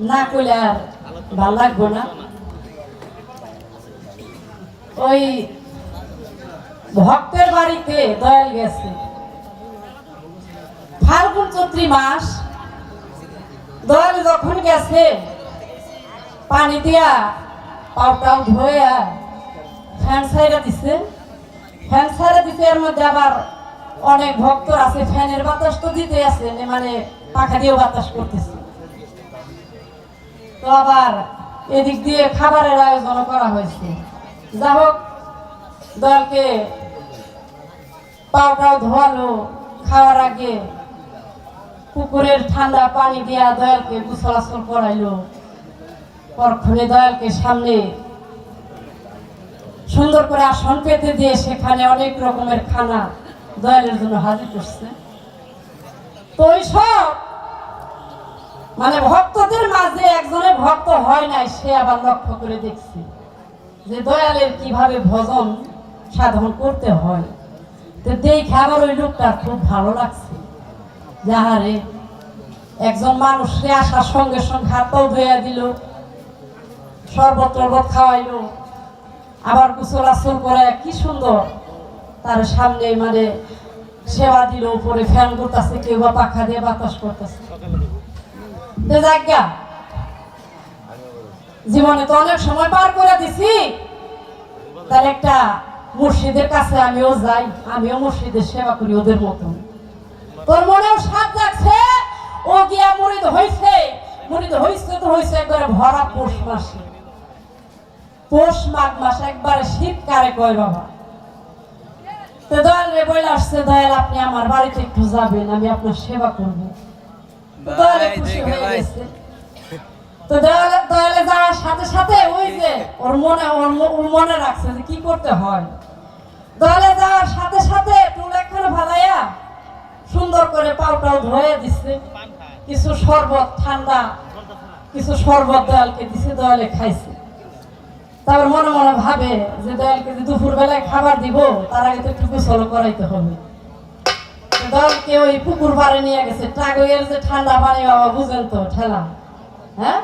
না কইলে আর ভালো লাগবো না। ওই ভক্তের বাড়িতে দয়াল গেছে ফাল্গুন চৈত্র মাস। দয়াল যখন গেছে পানি দিয়া পাউটাও ধোয়া ফ্যান ছাইরা দিছে। ফ্যান ছাইরা দিতে এর মধ্যে আবার অনেক ভক্ত আছে, ফ্যানের বাতাস তো দিতে আছে, মানে পাখা দিয়েও বাতাস করতেছে। তো আবার এদিক দিয়ে খাবারের আয়োজন করা হয়েছে। যা হোক দয়ালকে পাউটাও ধোয়ালো, খাওয়ার আগে পুকুরের ঠান্ডা পানি দিয়া দয়ালকে গোসল করাইলো। পরক্ষণে দয়ালকে সামনে সুন্দর করে আসন পেতে দিয়ে সেখানে অনেক রকমের খানা দয়ালের জন্য হাজির করছে। তো সব মানে ভক্তদের মাঝে একজনের ভক্ত হয় নাই, সে আবার লক্ষ্য করে দেখছি যে দয়ালের কিভাবে ভজন সাধন করতে হয়। তো দেখে আবার ওই লোকটা খুব ভালো লাগছে। যাহারে একজন মানুষকে আসার সঙ্গে সঙ্গে হাতটাও ধুয়ে দিল, শরবত টরবত খাওয়াইলো, আবার গোসল আসল করে কি সুন্দর তার সামনে মানে সেবা দিল। উপরে ফ্যান করতেছে, কেউ বা পাখা দিয়ে বাতাস করতেছে। জীবনে তো অনেক সময় পার করে দিছি, তার একটা মুর্শিদের কাছে আমিও যাই, আমিও মুর্শিদের সেবা করি ওদের মতন। তোর মনেও সাথ যাচ্ছে, ও গিয়া মুরিদ হইছে তো হইছে একবারে ভরা পৌষ মাসে, পৌষ মাঘ মাস একবারে শীতকালে কয় বাবা। তো দয়াল রে বলে আসছে, দয়াল আপনি আমার বাড়িতে একটু যাবেন, আমি আপনার সেবা করবো। দয়ালে খুশি হয়ে গেছে। তো দয়ালে যাওয়ার সাথে সাথে ওই যে ওর মনে রাখছে যে কি করতে হয়। দয়ালে যাওয়ার সাথে সাথে টুল একখানে ভালাইয়া সুন্দর করে পাউটাও ধুয়ে দিচ্ছে। কিছু শরবত ঠান্ডা কিছু শরবত দয়ালকে দিছে, দয়ালে খাইছে। তারপর মনে মনে ভাবে যে দয়ালকে যদি দুপুর বেলায় খাবার দিব তার আগে তো একটু গোসল করাইতে হবে। দয়ালকে ওই পুকুর পাড়ে নিয়ে গেছে। টাগইয়ের যে ঠান্ডা পানি বাবা বুঝেন তো ঠেলা, হ্যাঁ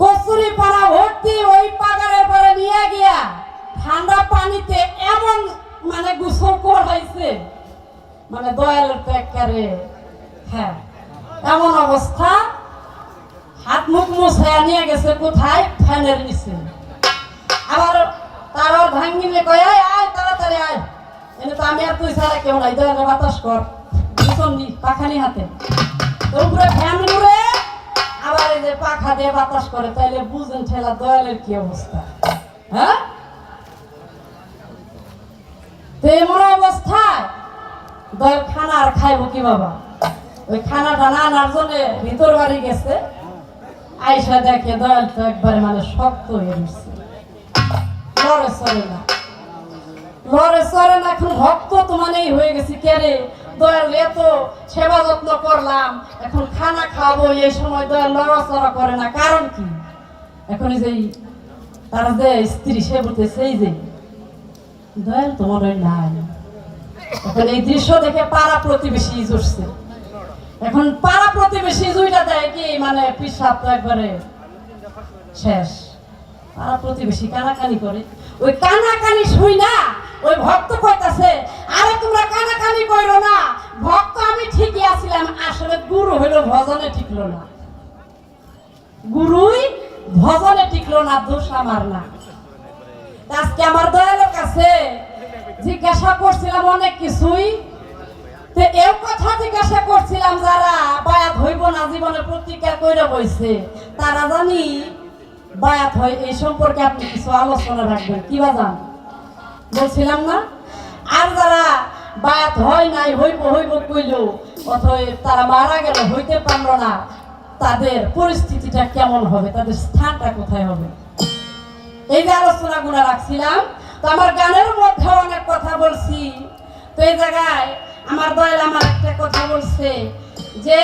কচুরি পানা ভর্তি ওই পাগারের পরে নিয়ে গিয়া ঠান্ডা পানিতে এমন মানে গোসল করাইছে, মানে দয়ালের তো একেবারে হ্যাঁ এমন অবস্থা। হাত মুখ মুছাইয়া নিয়ে গেছে কোথায়, ফ্যানের নিচে। আবার তারা ভাঙ্গিলে কয় আয় তাড়াতাড়ি আয়, এনে তো আমি আর তুই ছাড়া কেউ নাই, দয়ালে বাতাস কর পাখানি হাতে। তোর উপরে ফ্যান ঘুরে আবার এই যে পাখা দিয়ে বাতাস করে, তাইলে বুঝেন ঠেলা দয়ালের কি অবস্থা। হ্যাঁ তো এমন অবস্থায় দয়াল খানা আর খাইব কি বাবা। ওই খানাটা না আনার জন্য ভিতর বাড়ি গেছে। আইসা দেখে দয়াল তো একবারে মানে শক্ত হয়ে গেছে, লড়ে চড়ে না। এখন ভক্ত তো মানেই হয়ে গেছে কেরে দয়াল এত সেবা যত্ন করলাম, এখন খানা খাবো, এই সময় দয়াল লড়াচড়া করে না, কারণ কি? এখন যে তারা যে স্ত্রী সে বলতেছে এই যে দয়াল তোমার ওই নাই। এখন এই দৃশ্য দেখে পাড়া প্রতিবেশী জুটছে। এখন পাড়া প্রতিবেশী জুইটা দেয় কি মানে পিসাব তো একবারে শেষ। পাড়া প্রতিবেশী কানাকানি করে, ওই কানাকানি শুই না ওই ভক্ত কইতাছে আরে তোমরা কানাকানি কইরো না, ভক্ত আমি ঠিকই আছিলাম, আসলে গুরু হইলো ভজনে টিকলো না, গুরুই ভজনে টিকলো না, দোষ আমার না। আজকে আমার দয়ালের কাছে জিজ্ঞাসা করছিলাম অনেক কিছুই, তো এও কথা জিজ্ঞাসা করছিলাম যারা বায়াত হইব না জীবনে প্রতিজ্ঞা কইরা বইছে তারা জানি বায়াত হয়, এই সম্পর্কে আপনি কিছু আলোচনা রাখবেন কি বাজান বলছিলাম না। আর যারা বায়াত হয় নাই হইব কইল অথবা তারা মারা গেল হইতে পারলো না, তাদের পরিস্থিতিটা কেমন হবে, তাদের স্থানটা কোথায় হবে, এই যে আলোচনা গুলো রাখছিলাম। তো আমার গানের মধ্যে অনেক কথা বলছি। তো এই জায়গায় আমার দয়াল আমার একটা কথা বলছে যে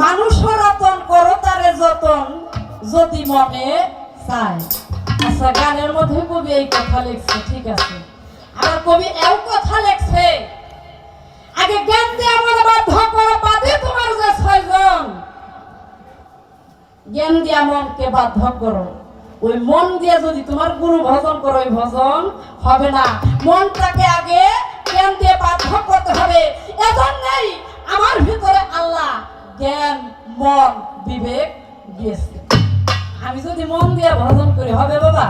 মানুষ রতন করো তারে যতন যদি মনে চায়। আচ্ছা গানের মধ্যে কবি এই কথা লিখছে, ঠিক আছে। আবার কবি এও কথা লিখছে আগে জ্ঞান দিয়ে আমার বাধ্য করো বাদে তোমার যে ছয়জন জ্ঞান দিয়া মনকে বাধ্য করো। ওই মন দিয়ে যদি তোমার গুরু ভজন করো, ওই ভজন হবে না। মনটাকে আগে জ্ঞান দিয়ে বাধ্য করতে হবে। এজন্যই আমার ভিতরে আল্লাহ জ্ঞান, মন, বিবেক দিয়েছে। আমি যদি মন দিয়ে ভজন করি হবে বাবা?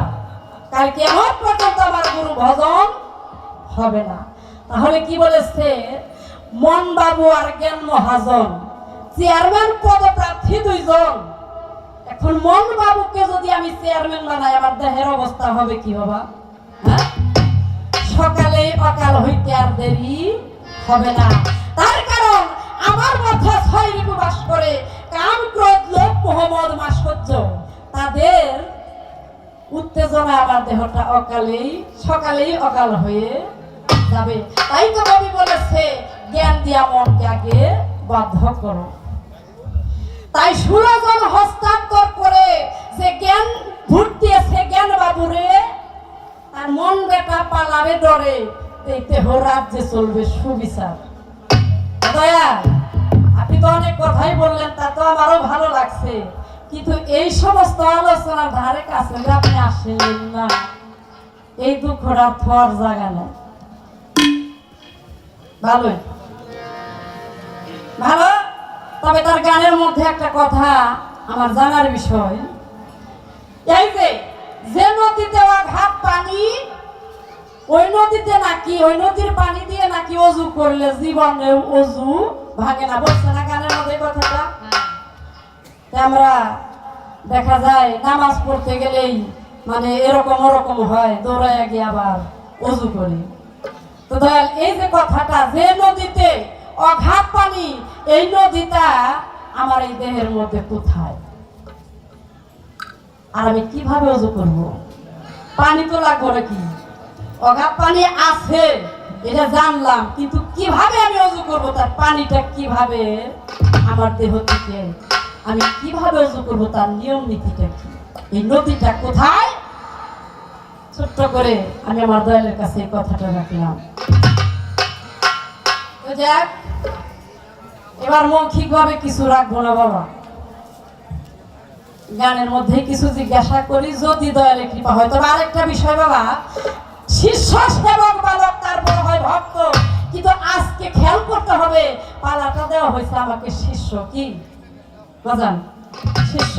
কাল কিয়ামত পর্যন্ত আমার গুরু ভজন হবে না। তাহলে কি বলেছে? মন বাবু আর জ্ঞান মহাজন, চেয়ারম্যান পদপ্রার্থী দুইজন। এখন মন বাবুকে যদি আমি চেয়ারম্যান বানাই, আমার দেহের অবস্থা হবে কি বাবা? হ্যাঁ, সকালে অকাল হইতে আর দেরি হবে না। তার কারণ আমার মধ্যে 6 ঋতু বাস করে, কাম, ক্রোধ, লোভ, মোহ, মদ, মাৎসর্য। তাদের উত্তেজনা আমার দেহটা সকালেই অকাল হয়ে যাবে। তাই তো কবি বলেছে, জ্ঞান দিয়া মনকে আগে বাধ্য করো। তাই সুরজন হস্তান্তর করে যে জ্ঞান ভোট দিয়েছে জ্ঞান বাবুরে, আর মন বেটা পালাবে ডরে, এই দেহ রাজ্যে চলবে সুবিচার। দয়াল, আপনি তো অনেক কথাই বললেন, তা তো আমারও ভালো লাগছে, কিন্তু এই সমস্ত আলোচনার ধারে কাছে আপনি আসেন না। এই দুঃখটা থর জায়গা নেই। ভালোই ভালো, তবে তার গানের মধ্যে একটা কথা আমার জানার বিষয়, এই যে নদীতে ঘাট পানি, ওই নদীতে নাকি, ওই নদীর পানি দিয়ে নাকি অজু করলে জীবনে অজু ভাঙে না। বলছে না গানের মধ্যে কথাটা? আমরা দেখা যায় নামাজ পড়তে গেলেই মানে এরকম ওরকম হয়, দৌড়ায় গিয়ে আবার অজু করি। তো দয়াল, এই যে কথাটা, যে নদীতে অঘাত পানি, এই নদীটা আমার এই দেহের মধ্যে কোথায়? আর আমি কিভাবে অজু করব? পানি তো লাগবে নাকি? অঘাত পানি আছে এটা জানলাম, কিন্তু কিভাবে আমি অজু করব? তার পানিটা কিভাবে আমার দেহ থেকে আমি কিভাবে অজু করব? তার নিয়ম নীতিটা কি? এই নদীটা কোথায়? ছোট্ট করে আমি আমার দয়ালের কাছে এই কথাটা রাখলাম। তো যাক, এবার মৌখিক ভাবে কিছু রাখবো না বাবা, গানের মধ্যে কিছু জিজ্ঞাসা করি, যদি দয়ালের কৃপা হয়। তবে আরেকটা বিষয় বাবা, শিষ্য সেবক বালক তারপর হয় ভক্ত, কিন্তু আজকে খেয়াল করতে হবে, পালাটা দেওয়া হয়েছে আমাকে শিষ্য। কি বাজান? শিষ্য।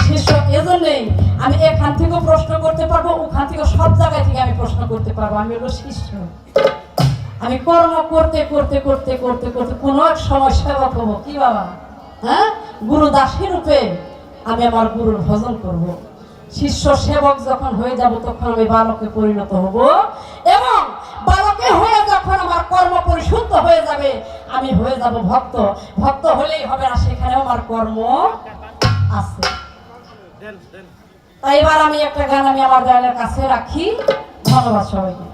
শিষ্য এজন্যই আমি এখান থেকেও প্রশ্ন করতে পারবো, ওখান থেকে সব জায়গায় থেকে আমি প্রশ্ন করতে পারবো। আমি হলো শিষ্য। আমি কর্ম করতে করতে করতে করতে করতে কোন এক সময় সেবক হবো। কি বাবা? হ্যাঁ, গুরু দাসী রূপে আমি আমার গুরুর ভজন করব। শিষ্য সেবক যখন হয়ে যাব, তখন আমি বালকে পরিণত হব, এবং বালকে হয়ে যখন আমার কর্ম পরিশুদ্ধ হয়ে যাবে, আমি হয়ে যাব ভক্ত। ভক্ত হলেই হবে না, সেখানে আমার কর্ম আছে। তাই এবার আমি একটা গান আমি আমার দয়ালের কাছে রাখি। ধন্যবাদ সবাইকে।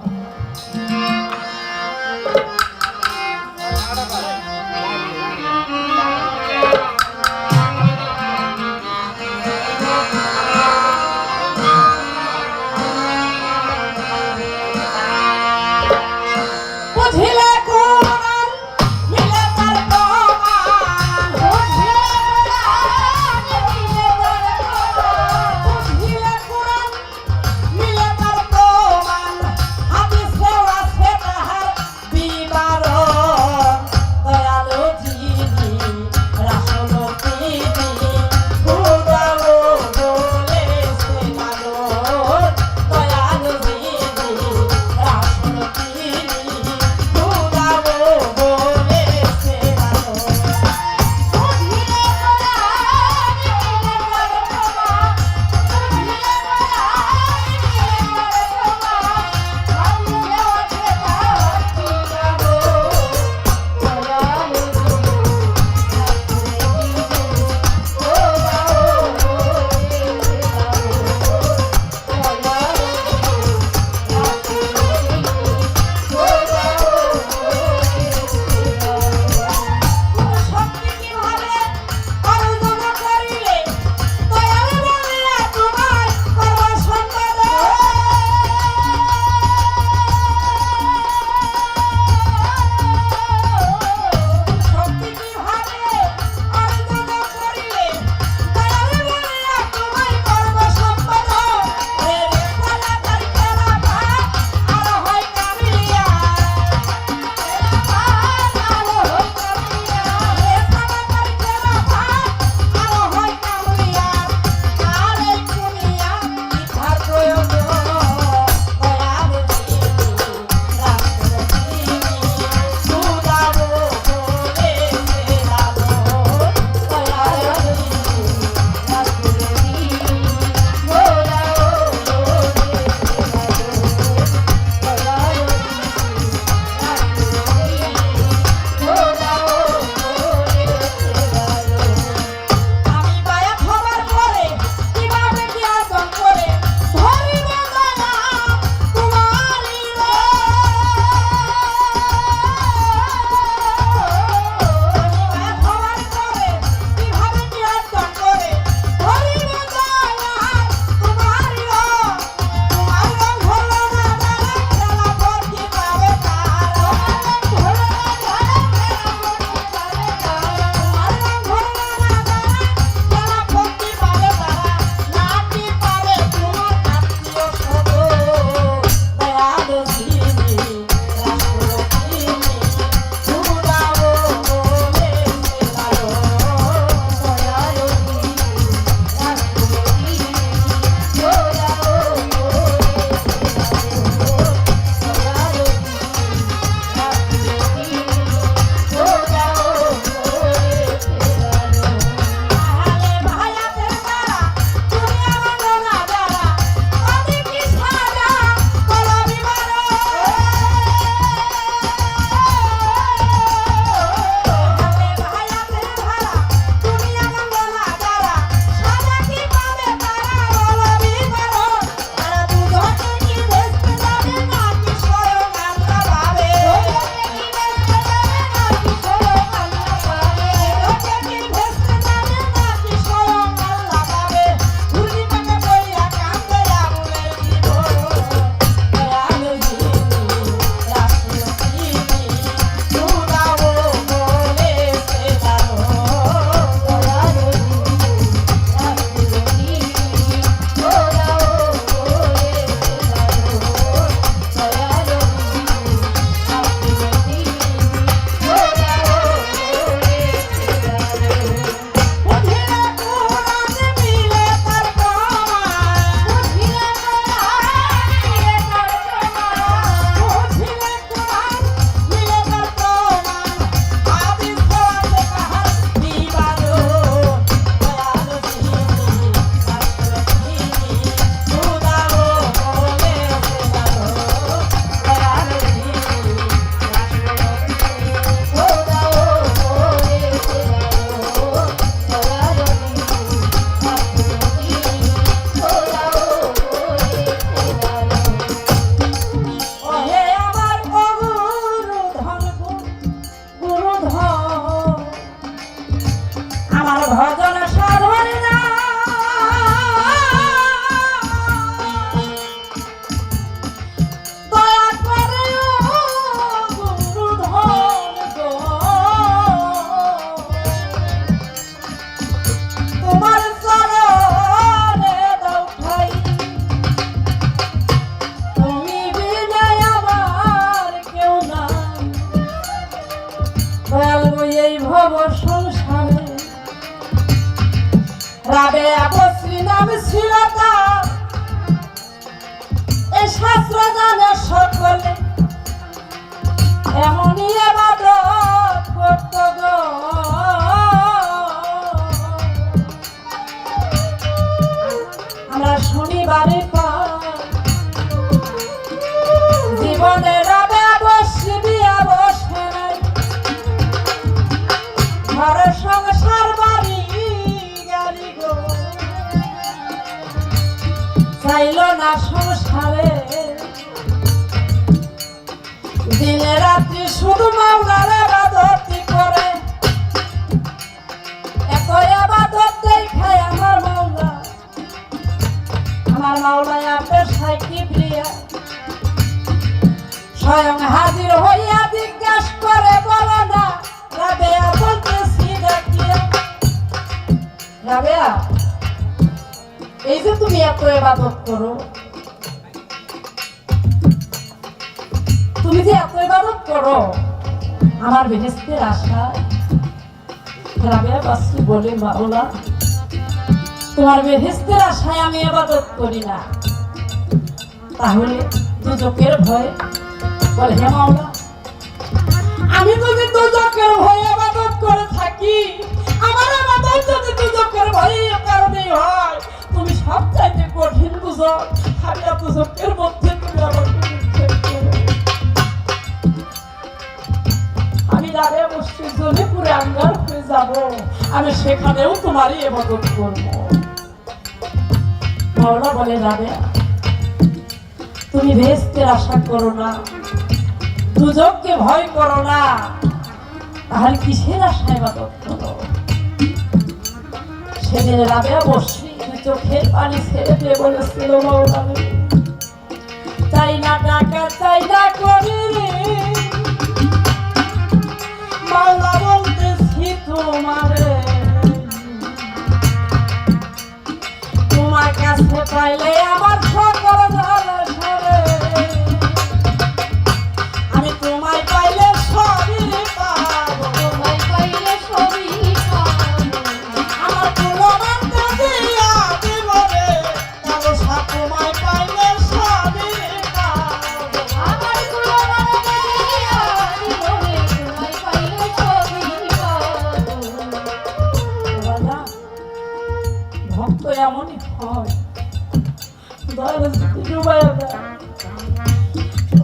রাবেয়া বসরি নাম ছিল তার, এ শাস্ত্র জানে সকলে, এমনই ইবাদত করত গো। আমরা শনিবারে জীবনে রাবেয়া বসরি বিয়া বসে নাই, ঘর সংসার বাড়ি গাড়ি গো, চাইল না সংসারে, দিনে রাত্রি শুধু মাওলার ইবাদতই করে, এত ইবাদত দেখায় আমার মাওলা, আমার মাওলা আপনার সাইকি প্রিয়া স্বয়ং হাজির হইয়া জিজ্ঞাসা করে, বলো না রাবেয়া বলতেছি ডাকিয়া, রাবেয়া এই যে তুমি এত ইবাদত করো, তুমি যে এত ইবাদত করো আমার বেহেশতের আশায়, রাবেয়া বসরি বলে, মাওলা তোমার বেহেশতের আশায় আমি ইবাদত করি না, তাহলে দুজকের ভয়? বলে, হে মাওলা আমি যদি দুজকের ভয়ে ইবাদত করে থাকি, আমার ইবাদত যদি দুজকের ভয়ে কারণে হয়, তুমি সবচাইতে কঠিন দুজক, আমি দুজকের মধ্যে তুমি আমাকে নিক্ষেপ করো। আমি রাবেয়া বসরির জন্য পুরো আঙ্গার হয়ে যাব, আমি সেখানেও তোমারই ইবাদত করব। মাওলা বলে, রাবেয়া তুমি বেহেশতের আশা করো না, দুজককে ভয় করো না, তাহলে কিসের আশা ইবাদত করো? সেদিন রাবেয়া বসরি চোখের পানি ছেড়ে দিয়ে বলেছিল, মাওলা চাই না টাকা চাই না করি রে, মাওলা বলতেছি তোমারে, তোমার কাছে পাইলে আমার সকল ধরে সরে, আমি তোমায় পাইলে সবই পাবো, তোমায় পাইলে সবই পাবো, আমার কুলমান দিয়া দিব রে, তাহলে তোমায় পাইলে সবই পাবো, আমার কুলমান দিয়া দিব রে, তোমায় পাইলে সবই পাবো। ভক্ত এমনই হয়,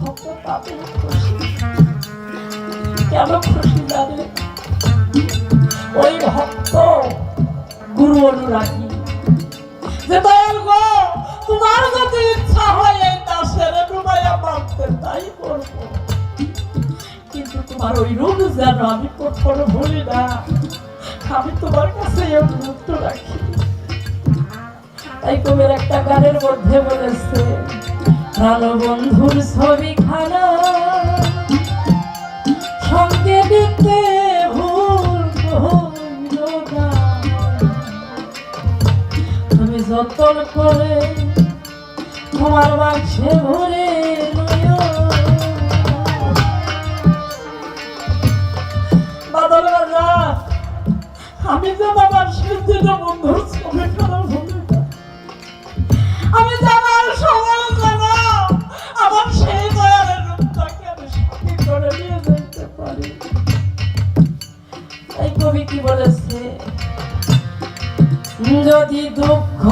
ভক্ত তাতে খুশি, কেন খুশি জানে? ওই ভক্ত গুরু অনুরাগী, যে দয়াল গো তোমার যদি ইচ্ছা হয় এই দাসের ডুবাইয়া মারতে তাই করবো, কিন্তু তোমার ওই রূপ যেন আমি কখনো ভুলি না, আমি তোমার কাছে অনুরোধ রাখি। তাই কবির একটা গানের মধ্যে বলেছে, ভালো বন্ধুর ছবি খানা সঙ্গে দিতে ভুল না, তুমি যতন করে তোমার বাক্সে ভরে বাদল রাজা, আমি যে আমার সিদ্ধিত বন্ধুর ছবি খানা ভুলে না, আমি জানার সময় জানা আমার সেই দয়ালের রূপটাকে আমি সাথে করে নিয়ে যেতে পারি। তাই কবি কি বলেছে, যদি দুঃখ